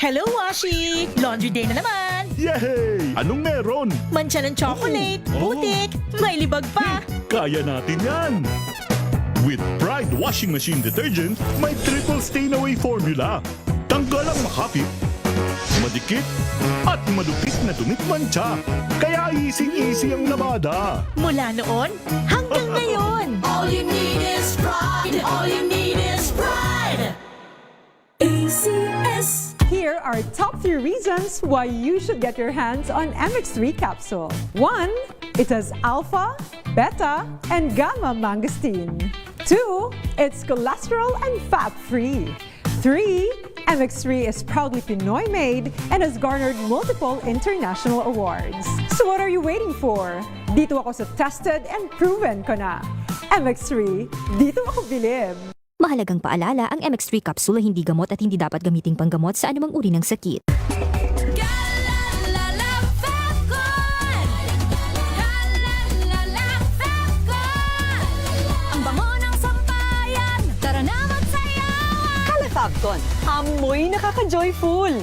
Hello, Washi! Laundry day na naman! Yay! Anong meron? Mancha ng chocolate, Oh. putik, may libag pa! Kaya natin yan! With Pride Washing Machine Detergent, may triple stain-away formula. Tanggal ang makapit, madikit, at madupit na dumit mancha. Kaya easy-easy ang labada. Mula noon hanggang ngayon! All you need is pride. All you need is pride. ACS. Here are top 3 reasons why you should get your hands on MX3 capsule. 1. It has alpha, beta, and gamma mangosteen. 2. It's cholesterol and fat-free. 3. MX3 is proudly Pinoy made and has garnered multiple international awards. So what are you waiting for? Dito ako sa tested and proven ko na. MX3, dito ako bilib. Mahalagang paalala, ang MX3 capsule ay hindi gamot at hindi dapat gamiting panggamot sa anumang uri ng sakit. Ang bango ng sampayan, tara na magsayawan. Calafabcon, amoy nakaka-joyful.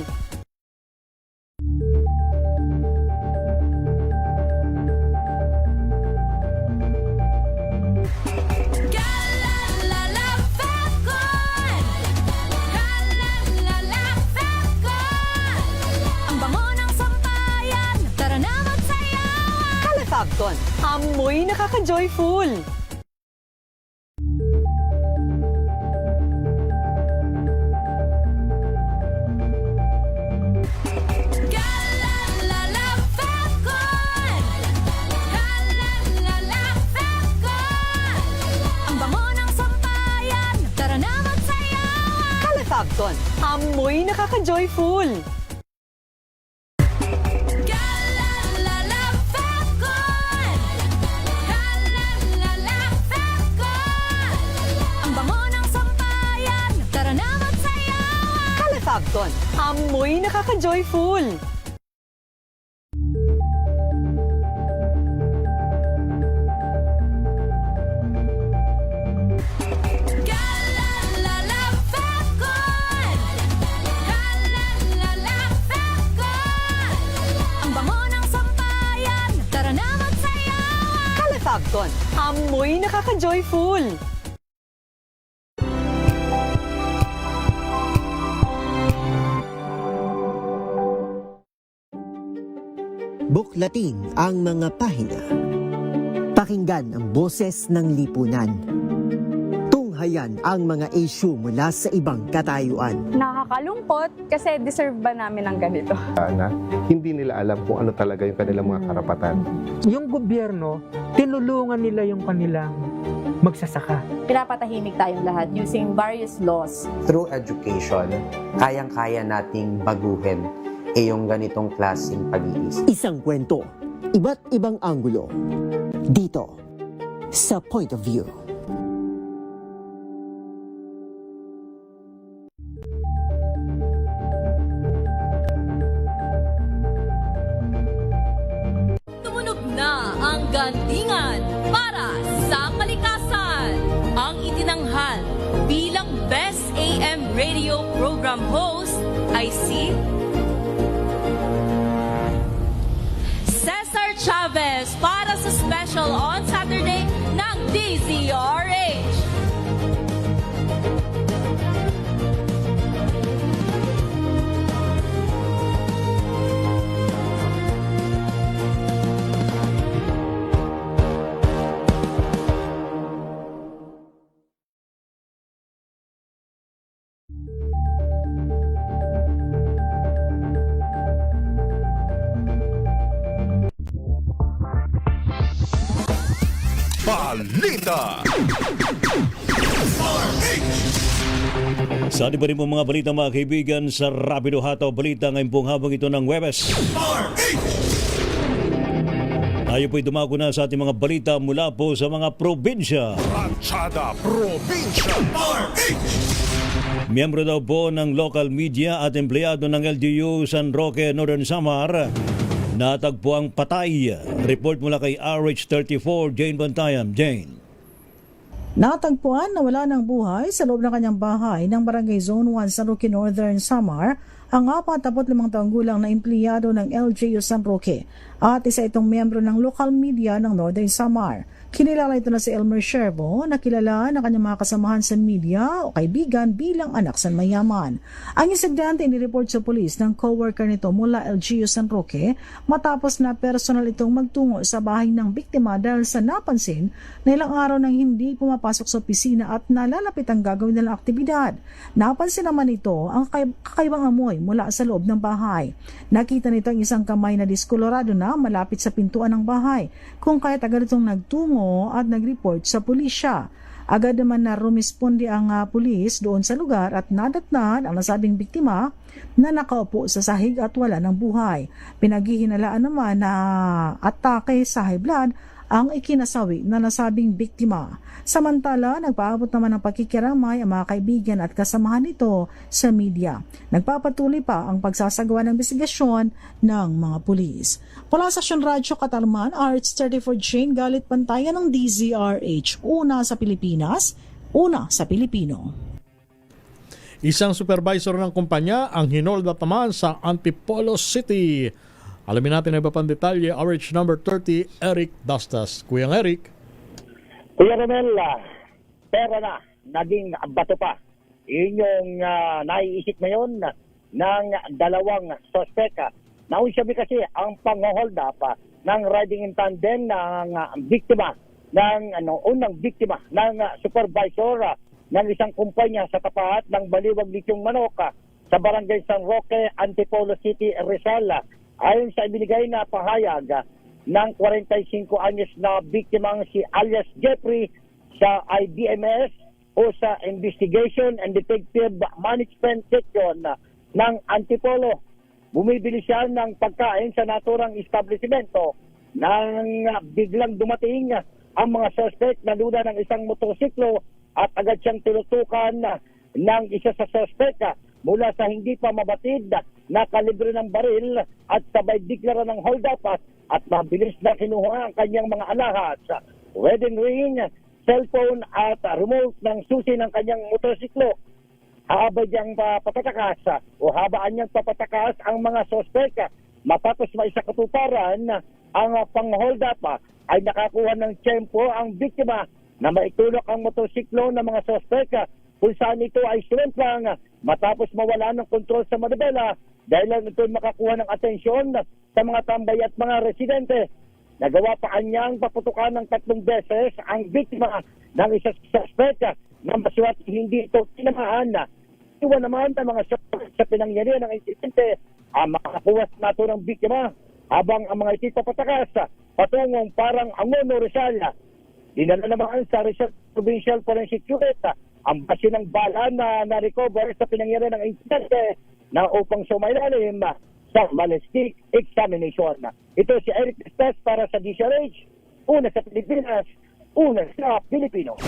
Ang bango ng sampayan, tara na magsayawan. Calafabcon, amoy nakaka-joyful. Ang bango ng sampayan, tara na magsayawan. Calafabcon, amoy nakaka-joyful. Ang bango ng sampayan, tara na magsayawan. Calafabcon, amoy nakaka-joyful. Ang bango ng sampayan, tara na magsayawan. Calafabcon, amoy nakaka-joyful. Buklatin ang mga pahina. Pakinggan ang boses ng lipunan. Tunghayan ang mga issue mula sa ibang katayuan. Nakakalungkot kasi deserve ba namin ng ganito? Na hindi nila alam kung ano talaga yung kanilang mga karapatan. Yung gobyerno, tinulungan nila yung kanilang magsasaka. Pinapatahimik tayong lahat using various laws. Through education, kayang-kaya nating baguhin yung ganitong klaseng pag-iisip. Isang kwento, iba't ibang anggulo. Dito, sa Point of View. Tumunog na ang gandingan para sa kalikasan. Ang itinanghal bilang Best AM Radio Program Host ay si Cesar Chavez para sa special on Saturday ng DZRH. Balita! Sa iba rin po mga balita mga kaibigan sa Rapido Hataw Balita ngayong pong habang ito ng Huwebes. Tayo po'y dumako na sa ating mga balita mula po sa mga probinsya. Ranchada Provincia Miyembro daw po ng local media at empleyado ng LGU San Roque, Northern Samar natagpo ang patay. Report mula kay RH34, Jane Bantayan. Jane. Natagpuan na wala ng buhay sa loob ng kanyang bahay ng Barangay Zone 1 San Roque Northern Samar ang 45 taong gulang na empleyado ng LGU San Roque at isa itong miyembro ng local media ng Northern Samar. Kinilala ito na si Elmer Sherbo na kilala ng kanyang mga kasamahan sa media o kaibigan bilang anak sa mayaman. Ang insidente inireport sa polis ng co-worker nito mula LGU San Roque matapos na personal itong magtungo sa bahay ng biktima dahil sa napansin na ilang araw nang hindi pumapasok sa opisina at nalalapit ang gagawin nilang aktibidad. Napansin naman ito ang kakaibang amoy mula sa loob ng bahay. Nakita nito ang isang kamay na diskolorado na malapit sa pintuan ng bahay kung kaya't agad itong nagtungo at nag-report sa pulisya. Agad naman na rumisponde ang pulis doon sa lugar at nadatnan ang nasabing biktima na nakaupo sa sahig at wala ng buhay. Pinaghihinalaan naman na atake sa high blood ang ikinasawi na nasabing biktima. Samantala, nagpaabot naman ng pakikiramay ang mga kaibigan at kasamahan nito sa media. Nagpapatuloy pa ang pagsasagawa ng investigasyon ng mga pulis. Mula sa Aksyon Radyo Katarman, RH34 Jane Galit Pantayan ng DZRH. Una sa Pilipinas, una sa Pilipino. Isang supervisor ng kumpanya ang hinoldat naman sa Antipolo City. Alamin natin ang iba pang detalye, RH number 30, Eric Dastas. Kuyang Eric. Kuya Romel, pera na, naging bato pa. Yun yung naiisip ngayon ng dalawang sospeka. Naunsabi kasi ang pang-hold up ng riding in tandem ng biktima, ng unang biktima ng supervisor ng isang kumpanya sa tapat ng Baliwag Lityong Manok sa Barangay San Roque, Antipolo City, Rizal. Ayon sa ibinigay na pahayag ng 45 anyos na biktimang si alias Jeffrey sa IDMS o sa Investigation and Detective Management Section ng Antipolo. Bumibili siya ng pagkain sa naturang establishmento nang biglang dumating ang mga suspect na luna ng isang motorsiklo at agad siyang tinutukan ng isa sa suspect mula sa hindi pa mabatid na kalibre ng baril at sabay deklara ng hold up at mabilis na kinuha ang kanyang mga alahas, wedding ring, cellphone at remote ng susi ng kanyang motorsiklo. Habang niyang papatakas o habaan niyang papatakas ang mga sospek matapos maisakatuparan ang pang-hold up ay nakakuha ng tiyempo ang biktima na maitulok ang motorsiklo ng mga sospek kung saan ito ay sumemplang matapos mawala ng kontrol sa Manibela dahil lang ito makakuha ng atensyon sa mga tambay at mga residente. Nagawa pa niyang paputukan ng 3 beses ang biktima ng isang suspect na maswat hindi ito tinamaan. Iwan naman ang mga suspect sa pinangyarihan ng insidente ang makakuha na ito ng biktima habang ang mga ito papatakas patungong parang Angono Rizal. Dinala naman sa Rizal Provincial Forensic Unit ang base ng bala na na-recover sa pinangyarihan ng insidente na upang sumailalim sa ballistic examination. Ito si Eric Estes para sa DZRH, una sa Pilipinas, una sa Pilipino.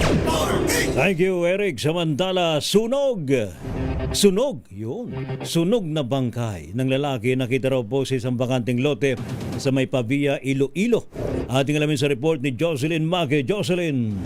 Thank you, Eric. Samantala, sunog. Sunog, yun. Sunog na bangkay ng lalaki nakita raw po sa isang bakanteng lote sa may Pavia, Iloilo. Ating alamin sa report ni Jocelyn Mague. Jocelyn.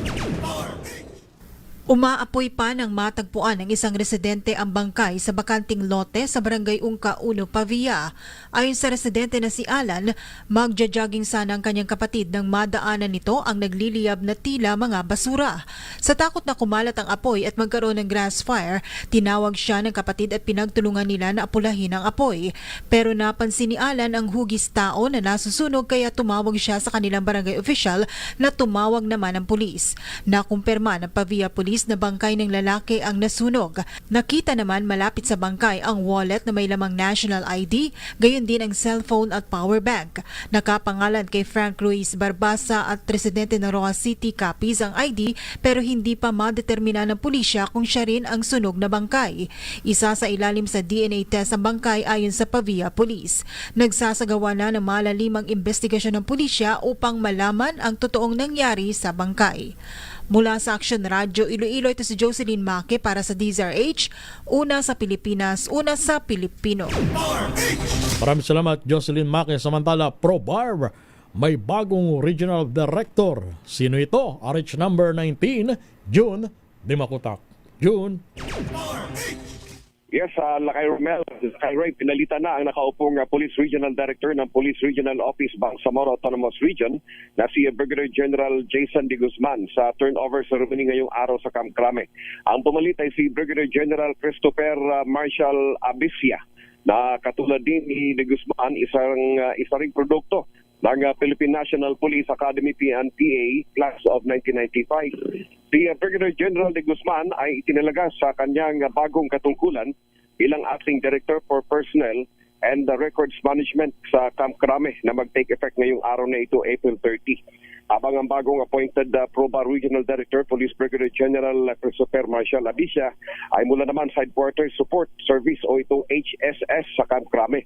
Umaapoy pa ng matagpuan ng isang residente ang bangkay sa bakanting lote sa Barangay Ungka 1, Pavia. Ayon sa residente na si Alan, magja-jogging sana ang kanyang kapatid nang madaanan nito ang nagliliyab na tila mga basura. Sa takot na kumalat ang apoy at magkaroon ng grass fire, tinawag siya ng kapatid at pinagtulungan nila na apulahin ang apoy. Pero napansin ni Alan ang hugis tao na nasusunog kaya tumawag siya sa kanilang barangay official na tumawag naman ng pulis. Nakumpirma ng Pavia Police na bangkay ng lalaki ang nasunog. Nakita naman malapit sa bangkay ang wallet na may lamang national ID, gayon din ang cellphone at power bank. Nakapangalan kay Frank Ruiz Barbasa at residente ng Roa City copies ang ID pero hindi pa madetermina ng pulisya kung siya rin ang sunog na bangkay. Isa sa ilalim sa DNA test ang bangkay ayon sa Pavia Police. Nagsasagawa na ng malalimang investigasyon ng pulisya upang malaman ang totoong nangyari sa bangkay. Mula sa Aksyon Radyo Iloilo, ito si Jocelyn Maque para sa DZRH, una sa Pilipinas, una sa Pilipino. Maraming salamat, Jocelyn Maque. Samantala, ProBarb may bagong regional director. Sino ito? RH number 19, June Dimakutak. June. Yes, Lakay Romel, Ray, pinalitan na ang nakaupong Police Regional Director ng Police Regional Office Bangsamoro Autonomous Region na si Brigadier General Jason De Guzman sa turnover ceremony ngayong araw sa Camp Crame. Ang pumalit ay si Brigadier General Christopher Marshall Abisia na katulad din ni De Guzman, isa ring produkto ng Philippine National Police Academy PNPA class of 1995. Si Brigadier General De Guzman ay itinalaga sa kanyang bagong katungkulan bilang Acting Director for Personnel and Records Management sa Camp Crame na mag-take effect ngayong araw na ito, April 30. Habang ang bagong appointed PROBAR Regional Director, Police Brigadier General Christopher Marshall Abisia ay mula naman sa Headquarters Support Service o itong HSS sa Camp Crame.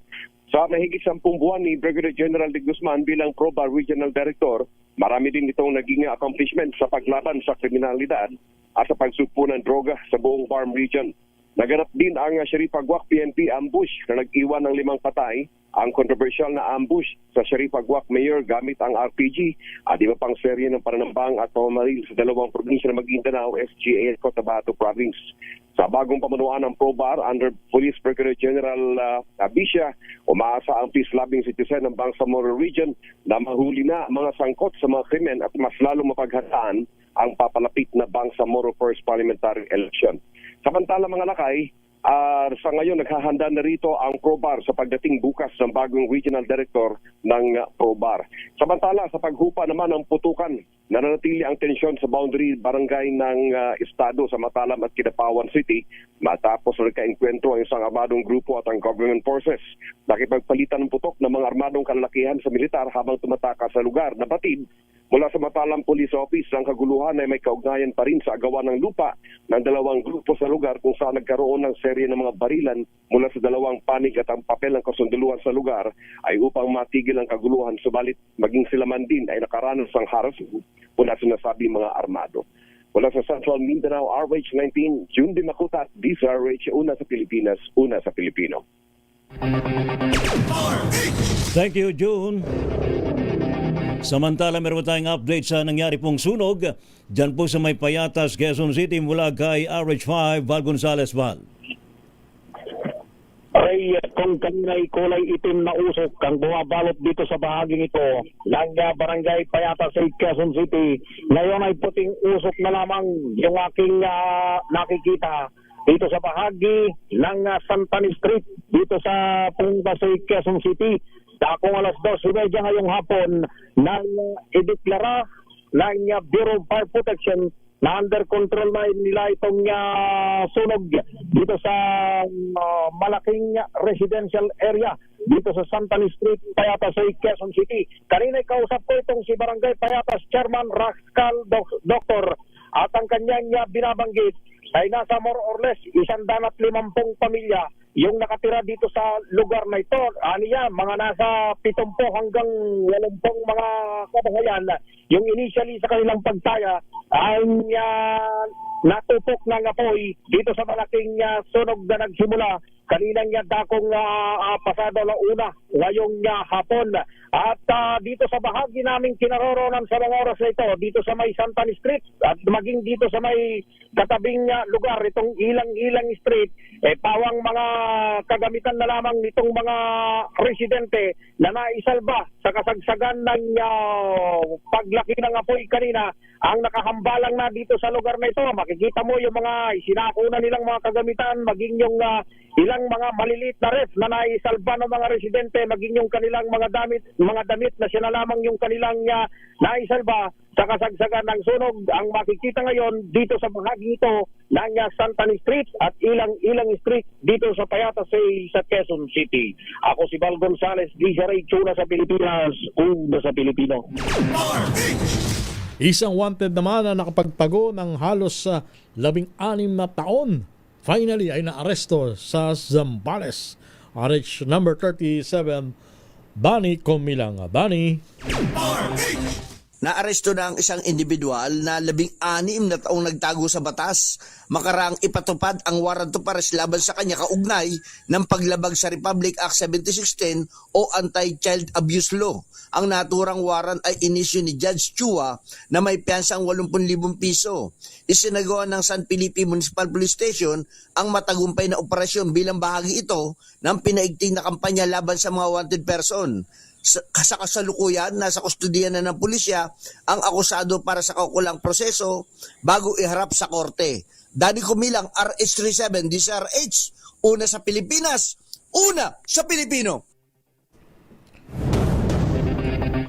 Sa mahigit 10 buwan ni Brigadier General De Guzman bilang PROBAR Regional Director, marami din itong naging accomplishment sa paglaban sa kriminalidad at sa pagsugpo ng droga sa buong Barm Region. Naganap din ang Sharif Agwak PNP ambush na nag-iwan ng 5 patay, ang controversial na ambush sa Sharif Agwak Mayor gamit ang RPG at iba pang serye ng pananambang at pamamaril sa 2 probinsya ng Maguindanao, SGA at Cotabato Province. Sa bagong pamunuan ng PROBAR under Police Brigadier General Abisia, umaasa ang peace-loving citizen ng Bangsamoro Region na mahuli na mga sangkot sa mga krimen at mas lalong mapaghataan ang papalapit na Bangsamoro First Parliamentary Election. Samantala mga lakay, sa ngayon naghahanda na rito ang PROBAR sa pagdating bukas ng bagong Regional Director ng PROBAR. Samantala sa paghupa naman ng putukan, nananatili ang tensyon sa boundary barangay ng Estado sa Matalam at Kidapawan City matapos nagkaengkwentro ang isang armadong grupo at ang government forces. Nakipagpalitan ng putok ng mga armadong kalalakihan sa militar habang tumataka sa lugar. Nabatid mula sa Matalam Police Office ang kaguluhan ay may kaugnayan pa rin sa agawan ng lupa ng 2 grupo sa lugar kung saan nagkaroon ng serye ng mga barilan mula sa 2 panig at ang papel ng kasundaluhan sa lugar ay upang matigil ang kaguluhan, subalit maging sila man din ay nakaranas ng harassment mula sa nasabing mga armado. Mula sa Central Mindanao, RH19, June de Makuta, DZRH, una sa Pilipinas, una sa Pilipino. Thank you, June. Samantala, meron tayong update sa nangyari pong sunog dyan po sa may Payatas, Quezon City mula kay RH5, Val Gonzales. Val. Ay, kung kanina'y kulay itim na usok ang bumabalot dito sa bahaging ito ng Barangay Payatas sa Quezon City, ngayon ay puting usok na lamang yung aking nakikita dito sa bahagi ng Santani Street dito sa Punta sa Quezon City. Dakong alas 2:30 ngayong hapon nang ideklara ng Bureau of Fire Protection na under control na nila itong sunog dito sa malaking residential area dito sa Santani Street, Payatas, Quezon City. Kanina kausap ko itong si Barangay Payatas Chairman Rascal Doctor at ang kanyang binabanggit ay nasa more or less 150 pamilya yung nakatira dito sa lugar na ito. Aniya, mga nasa 70 hanggang 80 mga kabahayan yung initially sa kanilang pagtaya ay natupok ng apoy dito sa malaking sunog na nagsimula kaninang dakong pasado na una ngayong hapon. At dito sa bahagi namin kinaroroonan sa mga oras na ito, dito sa may Santani Street at maging dito sa may katabing lugar, itong Ilang Street, pawang mga kagamitan na lamang nitong mga residente na naisalba sa kasagsagan ng paglaki ng apoy kanina. Ang nakahambalang na dito sa lugar na ito, makikita mo yung mga isinakuna nilang mga kagamitan, maging yung ilang mga maliliit na ref na naisalba ng mga residente, maging yung kanilang mga damit na sila lamang yung kanilang naisalba sa kasagsagan ng sunog. Ang makikita ngayon dito sa bahagi ito ng Santani Street at Ilang Street dito sa Payatas sa Quezon City. Ako si Val Gonzales, DZRH, una sa Pilipinas, una sa Pilipino. Isang wanted naman na nakapagtago ng halos 16 na taon. Finally ay naaresto sa Zambales. RH number 37, Bani Comilang. Bani. Naaresto na ang isang individual na 16 na taong nagtago sa batas makaraang ipatupad ang warrant of arrest laban sa kanya kaugnay ng paglabag sa Republic Act 7610 o Anti-Child Abuse Law. Ang naturang warrant ay inisyu ni Judge Chua na may piyansang 80,000 piso. Isinagawa ng San Felipe Municipal Police Station ang matagumpay na operasyon bilang bahagi ito ng pinaigting na kampanya laban sa mga wanted person. Sa kasalukuyan, nasa kustodiya na ng pulisya ang akusado para sa kaukulang proseso bago iharap sa korte. Danny Kumilang, RH37, DCRH, una sa Pilipinas, una sa Pilipino.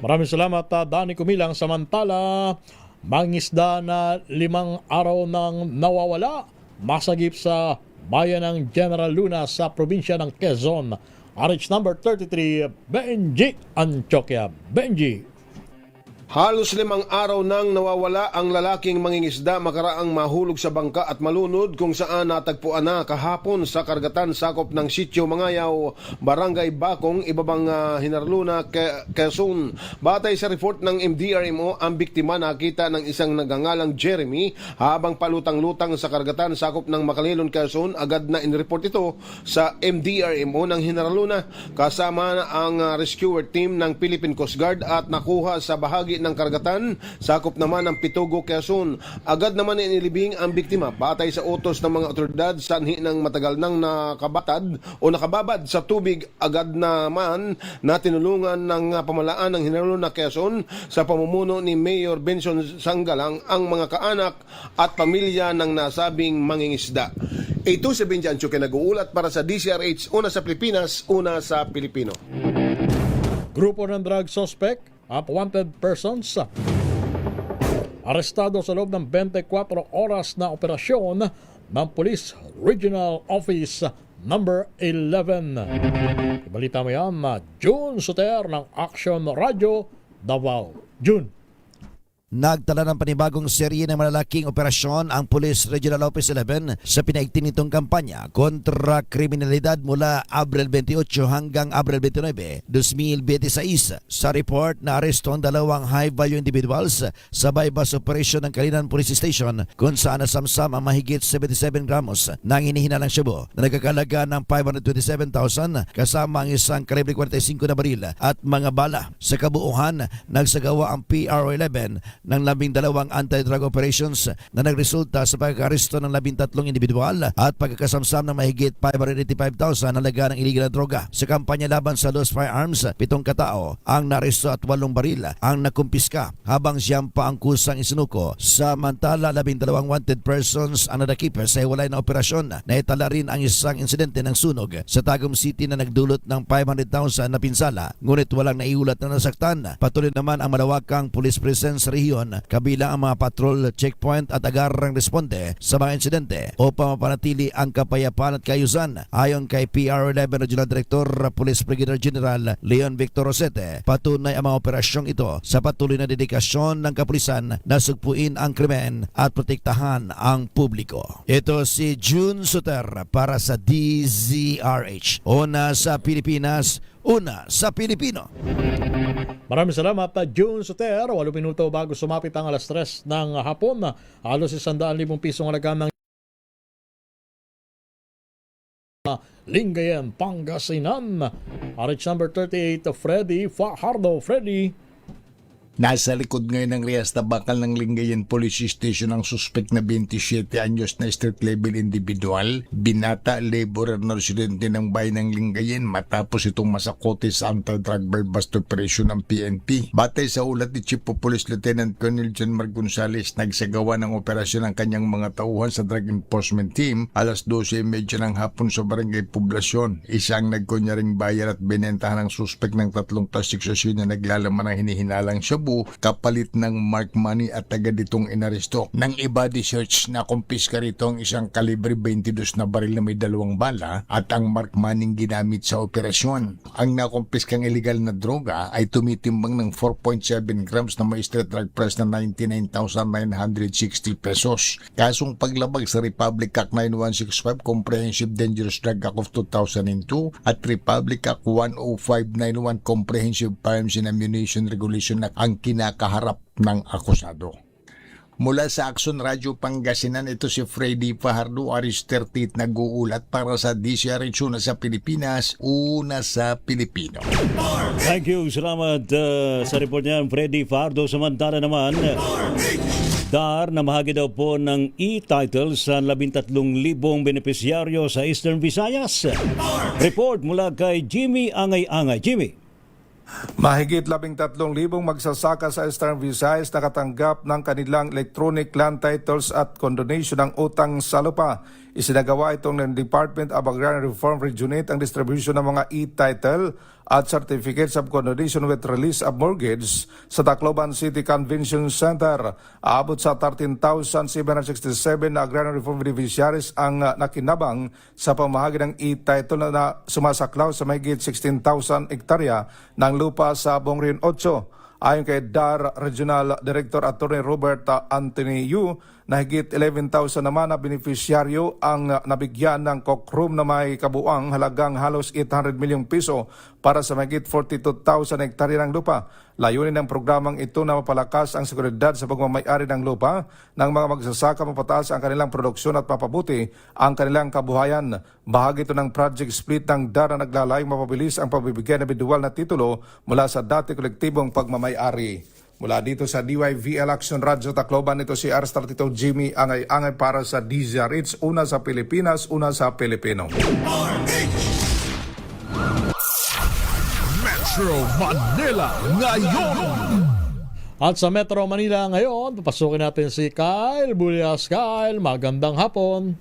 Maraming salamat, Danny Kumilang. Samantala, mangisda na 5 araw nang nawawala, masagip sa bayan ng General Luna sa probinsya ng Quezon. RH number 33, Benji Antioquia. Benji. Halos 5 araw nang nawawala ang lalaking mangingisda makaraang mahulog sa bangka at malunod kung saan natagpuan na kahapon sa karagatan sakop ng Sitio Mangayaw, Barangay Bakong, ibabang Hinarluna, Quezon. Batay sa report ng MDRMO, ang biktima nakita ng isang nagangalang Jeremy habang palutang-lutang sa karagatan sakop ng Macalelon, Quezon. Agad na inreport ito sa MDRMO ng Hinarluna kasama ang rescuer team ng Philippine Coast Guard at nakuha sa bahagi ng karagatan, sakop naman ng Pitugo, Quezon. Agad naman inilibing ang biktima batay sa utos ng mga otoridad sanhi ng matagal nang nakababad sa tubig. Agad naman na tinulungan ng pamalaan ng Hinarluna, Quezon sa pamumuno ni Mayor Benson Sanggalang ang mga kaanak at pamilya ng nasabing mangingisda. Ito si Benji Antioquia nag-uulat para sa DCRH, una sa Pilipinas, una sa Pilipino. Grupo ng drug suspect at wanted persons arestado sa loob ng 24 oras na operasyon ng Police Regional Office number 11. Ibalita mo yan na June Soter ng Action Radio Davao. June. Nagtala ng panibagong serye ng malalaking operasyon ang Police Regional Office 11 sa pinaigting nitong kampanya kontra kriminalidad mula Abril 28 hanggang Abril 29, 2026. Sa report, naaresto ang 2 high-value individuals sa bypass operation ng Kalinan Police Station kung saan nasamsam ang mahigit 77 gramos ng hinihinalang shabu na nagkakalaga ng 527,000 kasama ang isang kalibre 45 na baril at mga bala. Sa kabuuhan, nagsagawa ang PRO-11 ng 12 anti-drug operations na nagresulta sa pagkakaresto ng 13 individual at pagkakasamsam ng mahigit 585,000 na laga ng iligal na droga. Sa kampanya laban sa loose firearms, 7 katao ang naresto at 8 baril ang nakumpiska habang siyam pa ang kusang isinuko. Samantala, 12 wanted persons ang nadakip sa hiwalay na operasyon. Naitala rin ang isang insidente ng sunog sa Tagum City na nagdulot ng 500,000 na pinsala, ngunit walang naiulat na nasaktan. Patuloy naman ang malawakang police presence sa rehiyon kabilang ang mga patrol, checkpoint at agarang responde sa mga insidente upang mapanatili ang kapayapaan at kaayusan. Ayon kay PRO-11 Regional Director Police Brigadier General Leon Victor Rosete, patunay ang mga operasyong ito sa patuloy na dedikasyon ng kapulisan na sugpuin ang krimen at protektahan ang publiko. Ito si June Soter para sa DZRH. Una sa Pilipinas, una sa Pilipino. Maraming salamat, June Soter. 8 minuto bago sumapit ang alas 3 ng hapon. Halos 100,000 pisong halaga ng Lingayen, Pangasinan. RH number 38, Freddy Fajardo. Freddy. Nasa likod ngayon ng Rias Tabakal ng Lingayen Police Station ang suspect na 27 anyos na street level individual, binata, laborer na residente ng bayan ng Lingayen matapos itong masakote sa anti-drug bust operation ng PNP. Batay sa ulat ni Chief of Police Lieutenant Colonel John Mar Gonzales, nagsagawa ng operasyon ng kanyang mga tauhan sa Drug Enforcement Team alas 12:30 ng hapon sa Barangay Poblasyon. Isang nagkunyaring bayar at binentahan ng suspect ng 3 plastic sachet na naglalaman ng hinihinalang shabu kapalit ng mark money at agad itong inaresto. Nang i-body search na kumpiska rito ang isang kalibre 22 na baril na may 2 bala at ang mark money ginamit sa operasyon. Ang nakumpiskang illegal na droga ay tumitimbang ng 4.7 grams na may street drug price na 99,960 pesos. Kasong paglabag sa Republic Act 9165 Comprehensive Dangerous Drug Act of 2002 at Republic Act 10591 Comprehensive Firearms and Ammunition Regulation Act. Ang kinakaharap ng akusado. Mula sa Action Radio Pangasinan, ito si Freddy Fajardo, Aris 38, nag-uulat para sa DCRH, una sa Pilipinas, una sa Pilipino. Thank you. Salamat sa report niyan, Freddy Fajardo. Samantala naman, DAR na mahagi daw po ng e-title sa 13,000 benepisyaryo sa Eastern Visayas. Report mula kay Jimmy Angay-Angay. Jimmy. Mahigit 13,000 magsasaka sa Eastern Visayas nakatanggap ng kanilang electronic land titles at condonation ng utang sa lupa. Isinagawa itong ng Department of Agrarian Reform Region 8 ang distribution ng mga e-title at certificates of condonation with release of mortgage sa Tacloban City Convention Center. Aabot sa 13,767 na agrarian reform beneficiaries ang nakinabang sa pamahagi ng e-title na sumasaklaw sa mahigit 16,000 hektarya ng lupa sa buong Region 8. Ayon kay DAR Regional Director Attorney Robert Anthony Yu, na higit 11,000 naman na beneficiaryo ang nabigyan ng cockroom na may kabuang halagang halos 800 milyong piso para sa mahigit 42,000 hektarya ng lupa. Layunin ng programang ito na mapalakas ang seguridad sa pagmamayari ng lupa ng mga magsasaka, mapataas ang kanilang produksyon at mapabuti ang kanilang kabuhayan. Bahagi ito ng project split ng DAR na naglalayong mapabilis ang pagbibigay ng individual na titulo mula sa dati kolektibong pagmamayari. Mula dito sa DYVL Action Radio Tacloban, ito si R32 Jimmy Angay-Angay para sa DZRH, una sa Pilipinas, una sa Pilipino. Metro Manila ngayon. At sa Metro Manila ngayon, papasukin natin si Kyle Bulias. Kyle, magandang hapon.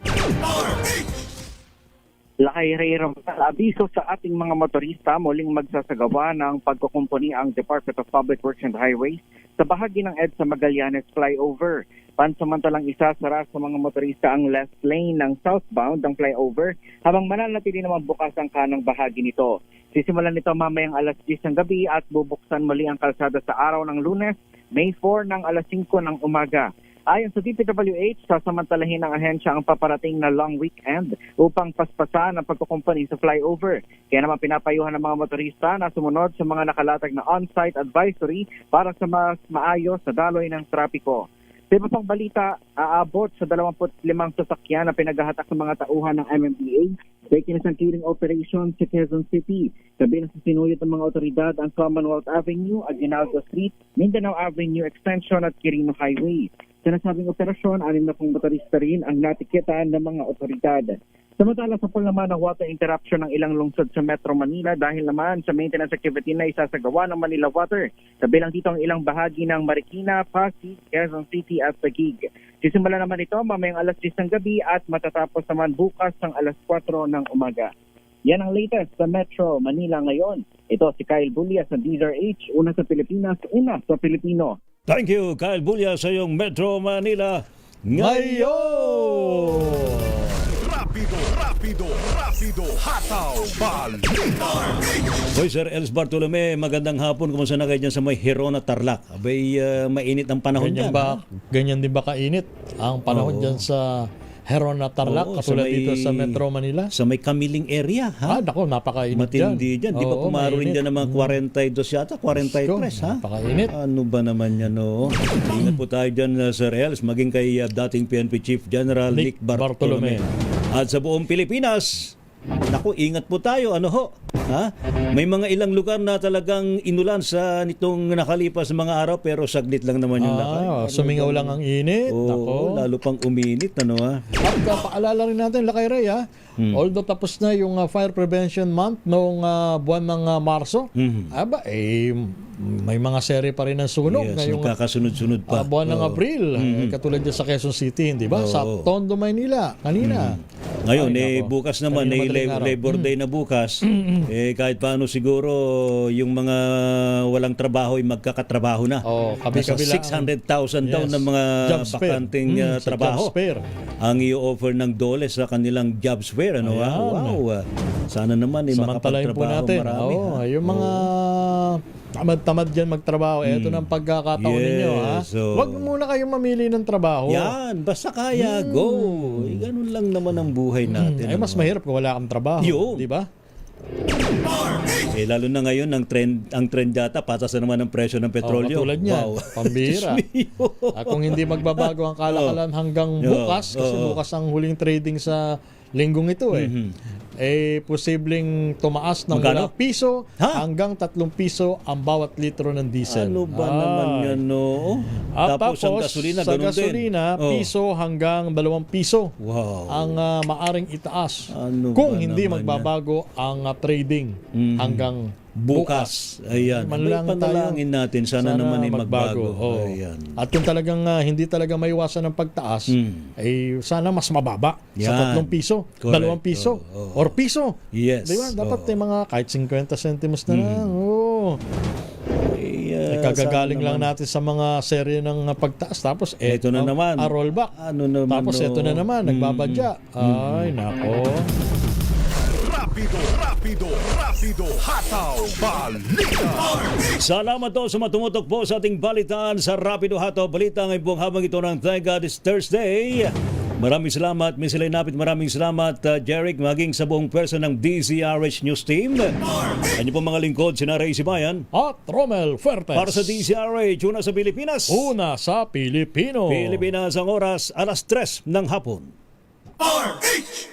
Lakay-rayong abiso sa ating mga motorista, muling magsasagawa ng pagkukumpuni ang Department of Public Works and Highways sa bahagi ng EDSA Magallanes flyover. Pansamantalang isasara sa mga motorista ang left lane ng southbound ng flyover habang mananatili naman bukas ang kanang bahagi nito. Sisimulan nito mamayang alas 10 ng gabi at bubuksan muli ang kalsada sa araw ng Lunes, May 4 ng alas 5 ng umaga. Ayon sa DPWH, sasamantalahin ng ahensya ang paparating na long weekend upang paspasan ang pagkukumpani sa flyover. Kaya naman pinapayuhan ng mga motorista na sumunod sa mga nakalatag na on-site advisory para sa mas maayos na daloy ng trapiko. Sa iba pang balita, aabot sa 25 sasakyan na pinaghahatak ng mga tauhan ng MMDA sa ikinasang clearing operation sa Quezon City. Kabilang sa sinuyot ng mga otoridad ang Commonwealth Avenue, Aguinaldo Street, Mindanao Avenue Extension at Quirino Highway. Sa nasabing operasyon, 6 na pong motorista rin ang natikitan ng mga otoridad. Samantala, sa pool naman ang water interruption ng ilang lungsod sa Metro Manila dahil naman sa maintenance activity na isasagawa ng Manila Water. Kabilang dito ang ilang bahagi ng Marikina, Pasig, Quezon City at Taguig. Sisimula naman ito mamayang alas 10 ng gabi at matatapos naman bukas ng alas 4 ng umaga. Yan ang latest sa Metro Manila ngayon. Ito si Kyle Bulias sa DZRH, una sa Pilipinas, una sa Pilipino. Thank you, Kyle Bulias sa iyong Metro Manila ngayon. Rapido, hataw, balita. Hoy, Sir Els Bartolome, magandang hapon. Kumusta na kayo dyan sa may Hirona, Tarlac? Abay, mainit ang panahon dyan. Ganyan din ba kainit ang panahon dyan sa Hirona, Tarlac, katulad dito sa Metro Manila? Sa may Kamiling area, ha? Nako, napakainit matindi dyan. Di ba pumaro rin dyan ng mga 42 yata? 43, ha? Napakainit. Ano ba naman yan, no? Ingat po tayo dyan, Sir Els, maging kay dating PNP Chief General Nick Bartolome. At sa buong Pilipinas, naku, ingat po tayo, ano ho? Ha? May mga ilang lugar na talagang inulan sa nitong nakalipas mga araw pero saglit lang naman yung lakay. Sumingaw lang ang init. Oo, lalo pang uminit, ano ha? At paalala rin natin, Lakay Ray, ha? Although tapos na yung Fire Prevention Month noong buwan ng Marso, may mga seri pa rin ng sunog. Yes, ngayong kakasunod-sunod pa. Buwan ng April, katulad dyan sa Quezon City, di ba? Sa Tondo, Maynila, kanina. Ngayon, bukas naman, Labor Day na bukas, kahit paano siguro yung mga walang trabaho ay magkakatrabaho na. Nasa 600,000 daw ng mga bakanting trabaho ang i-offer ng DOLE sa kanilang jobs fair. Ano? Wow. Sana naman makapagtrabaho marami. Yung mga tamad-tamad dyan magtrabaho. Ito ng pagkakataon ninyo. Huwag muna kayong mamili ng trabaho. Yan, basta kaya, go. Ganun lang naman ang buhay natin. Mas mahirap kung wala kang trabaho. Di ba? Lalo na ngayon ang trend data patas na naman ang presyo ng petrolyo. Katulad niyan, Wow. pambihira. Diyos mio. Kung hindi magbabago ang kalakalan hanggang bukas, kasi bukas ang huling trading sa linggong ito posibleng tumaas ng Magkano? mula piso hanggang 3 piso ang bawat litro ng diesel. Ano ba naman yan, no? Tapos ang gasolina, sa ganun din. gasolina, piso hanggang 2 piso Wow. ang maaring itaas. Ano Kung ba hindi naman magbabago ang trading hanggang bukas. Ayan. Man May lang panalangin natin. Sana naman ay magbago. Oo. Ayan. At kung talagang hindi talaga maiwasan ng pagtaas, ay sana mas mababa sa Yan. 3 piso, Correct. 2 piso, or piso. Yes. Di ba? Dapat may mga kahit 50 centimos na lang. Oo. Kagagaling lang natin sa mga serye ng pagtaas. Tapos Ito na naman. rollback. Ano naman, Tapos ito na naman, nagbabadya. Ay, nako. Rapido, hataw, balita. Salamat po sa matumutok po sa ating balitaan sa Rapido Hataw Balita ngayong buong habang ito ng Thank God It's Thursday. Maraming salamat, Miss Elaine Napit. Maraming salamat, Jeric, maging sa buong person ng DZRH News Team. Ano po mga lingkod, sina Ray Sibayan at Romel Fuertes. Para sa DZRH, una sa Pilipinas. Una sa Pilipino. Pilipinas ang oras, 3:00 ng hapon. RH